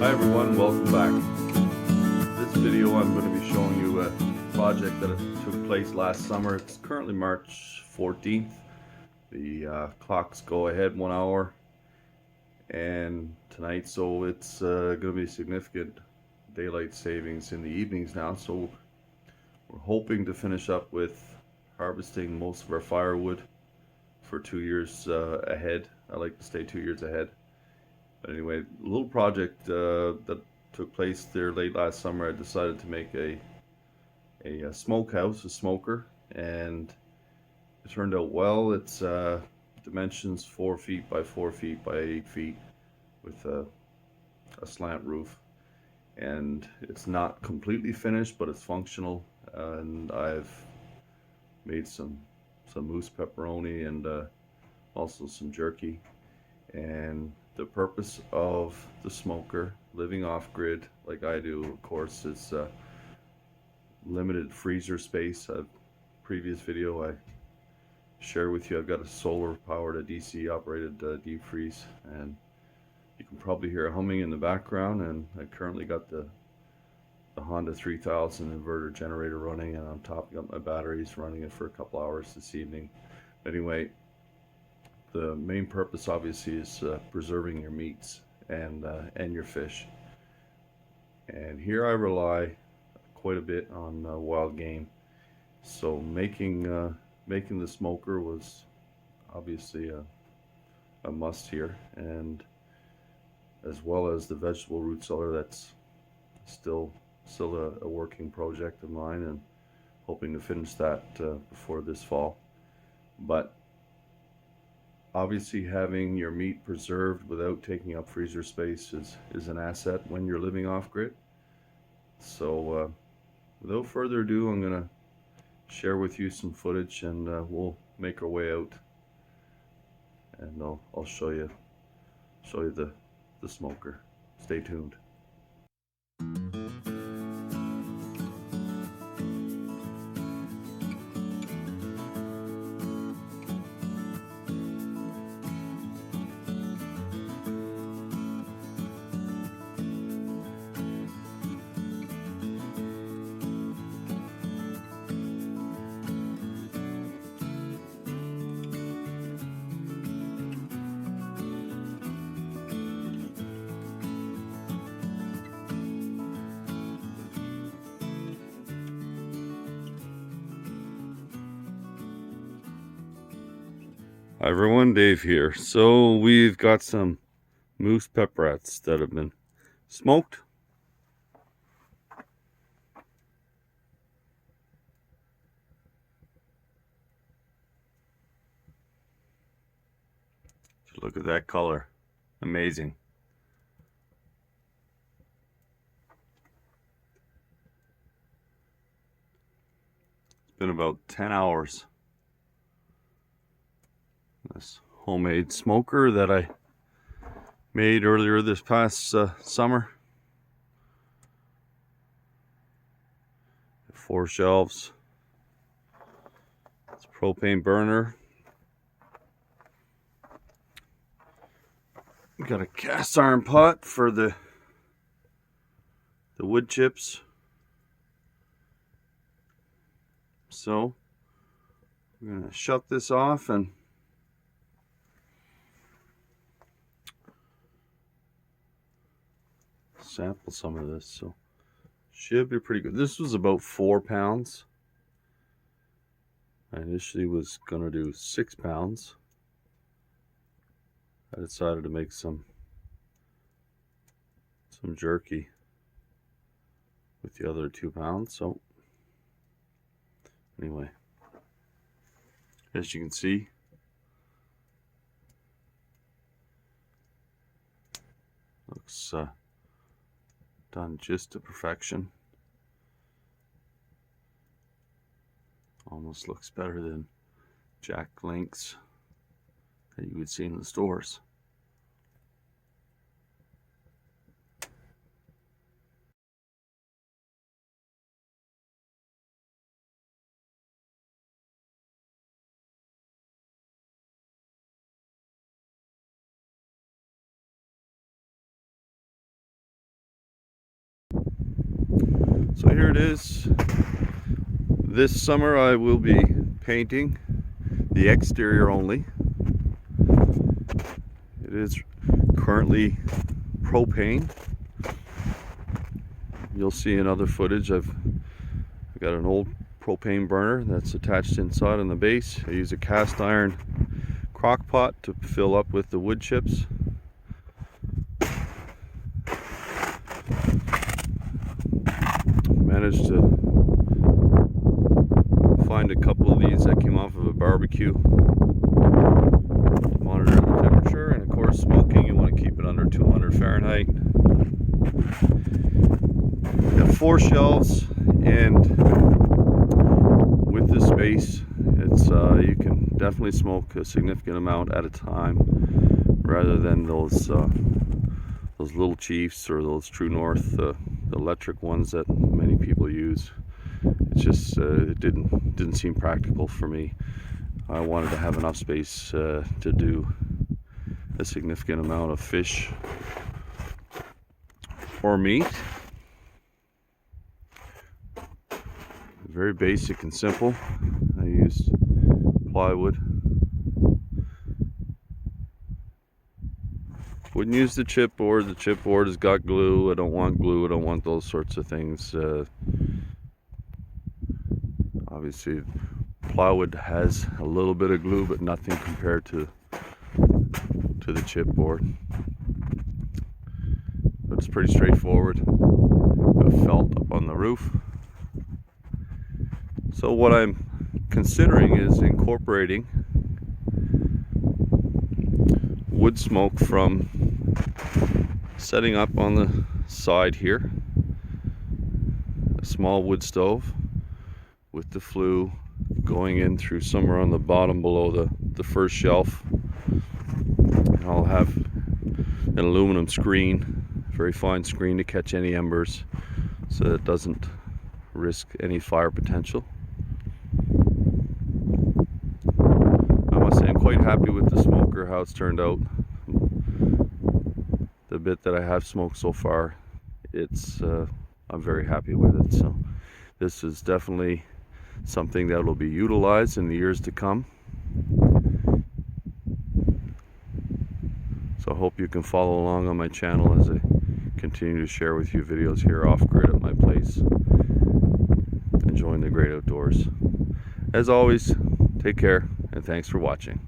Hi everyone, welcome back. This video I'm going to be showing you a project that took place last summer. It's currently March 14th. The clocks go ahead 1 hour and tonight, so it's going to be significant daylight savings in the evenings now. So we're hoping to finish up with harvesting most of our firewood for 2 years ahead. I like to stay 2 years ahead. But anyway, a little project that took place there late last summer. I decided to make a smokehouse, a smoker, and it turned out well. It's dimensions 4 feet by 4 feet by 8 feet with a slant roof, and it's not completely finished, but it's functional. And I've made some moose pepperoni and also some jerky. And the purpose of the smoker, living off grid like I do, of course, is limited freezer space. Previous video I shared with you, I've got a solar powered, a DC operated deep freeze, and you can probably hear humming in the background. And I currently got the Honda 3000 inverter generator running, and on top got my batteries running it for a couple hours this evening. Anyway, the main purpose obviously is preserving your meats and your fish. And here I rely quite a bit on wild game. So making the smoker was obviously a must here, and as well as the vegetable root cellar. That's still a working project of mine, and hoping to finish that before this fall. But obviously, having your meat preserved without taking up freezer space is an asset when you're living off grid. So without further ado, I'm gonna share with you some footage, and we'll make our way out, and I'll show you the smoker. Stay tuned. Hi everyone, Dave here. So we've got some moose pepperettes that have been smoked. Look at that color. Amazing. It's been about 10 hours. This homemade smoker that I made earlier this past summer. 4 shelves. It's a propane burner. We got a cast iron pot for the wood chips. So we're gonna shut this off and sample some of this. So should be pretty good. This was about 4 pounds. I initially was gonna do 6 pounds. I decided to make some jerky with the other 2 pounds. So anyway, as you can see, looks done just to perfection. Almost looks better than Jack Link's that you would see in the stores. So here it is. This summer I will be painting the exterior only. It is currently propane. You'll see in other footage I've got an old propane burner that's attached inside on the base. I use a cast iron crock pot to fill up with the wood chips. Managed to find a couple of these that came off of a barbecue. Monitor the temperature, and of course smoking, you want to keep it under 200 Fahrenheit. Got 4 shelves, and with this space, it's you can definitely smoke a significant amount at a time, rather than those little Chiefs or those True North, the electric ones that many people use. It's just it didn't seem practical for me. I wanted to have enough space to do a significant amount of fish or meat. Very basic and simple. I used plywood. Wouldn't use the chipboard. The chipboard has got glue. I don't want glue. I don't want those sorts of things. Obviously, plywood has a little bit of glue, but nothing compared to the chipboard. But it's pretty straightforward. Got felt up on the roof. So what I'm considering is incorporating wood smoke from setting up on the side here, a small wood stove with the flue going in through somewhere on the bottom below the first shelf. And I'll have an aluminum screen, very fine screen, to catch any embers so that it doesn't risk any fire potential. I must say I'm quite happy with the smoker, how it's turned out. The bit that I have smoked so far, I'm very happy with it. So this is definitely something that will be utilized in the years to come. So I hope you can follow along on my channel as I continue to share with you videos here off grid at my place, enjoying the great outdoors. As always, take care and thanks for watching.